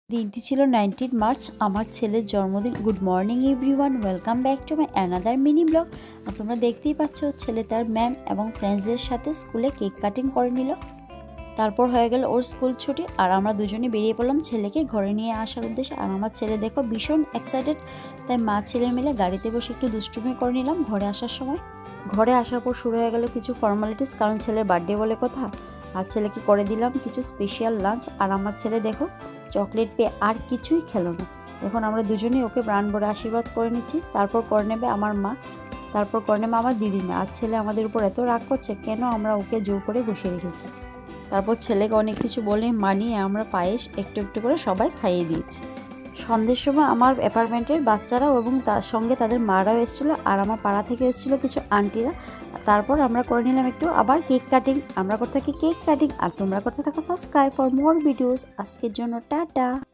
দিনটি ছিল 19 মার্চ, আমার ছেলের জন্মদিন। Good morning everyone, welcome back to my another mini blog. আর তোমরা দেখতেই পাচ্ছ ছেলে তার ম্যাম এবং ফ্রেন্ডসদের সাথে স্কুলে কেক কাটিং করে নিল। তারপর হয়ে গেল ওর স্কুল ছুটি, আর আমরা দুজনে বেরিয়ে পড়লাম ছেলেকে ঘরে নিয়ে আসার উদ্দেশ্যে। আর আমার ছেলে দেখো ভীষণ এক্সাইটেড, তাই মা ছেলে মিলে গাড়িতে বসে একটু দুষ্টুমি করে নিলাম ঘরে আসার সময়। ঘরে আসার পর শুরু হয়ে গেল কিছু ফর্মালিটিস, কারণ ছেলের বার্থডে বলে কথা। আর ছেলেকে করে দিলাম কিছু স্পেশাল লাঞ্চ। আর আমার ছেলে দেখো চকলেট পেয়ে আর কিছুই খেলো না। এখন আমরা দুজনেই ওকে প্রাণ ভরে আশীর্বাদ করে নিচ্ছি। তারপর করে নেবে আমার মা, তারপর করে নেবে আমার দিদিমা। আর ছেলে আমাদের উপর এত রাগ করছে কেন আমরা ওকে জোর করে বসিয়ে রেখেছি। তারপর ছেলেকে অনেক কিছু বলে মানিয়ে আমরা পায়েস একটু একটু করে সবাই খাইয়ে দিয়েছি। সন্ধ্যের সময় আমার অ্যাপার্টমেন্টের বাচ্চারাও এবং তার সঙ্গে তাদের মারাও এসেছিলো, আর আমার পাড়া থেকে এসেছিলো কিছু আন্টিরা। তারপর আমরা করে নিলাম একটু আবার কেক কাটিং। আমরা করতে থাকি কেক কাটিং, আর তোমরা করতে থাকো সাবস্ক্রাইব ফর মোর ভিডিওস। আজকের জন্য টাটা।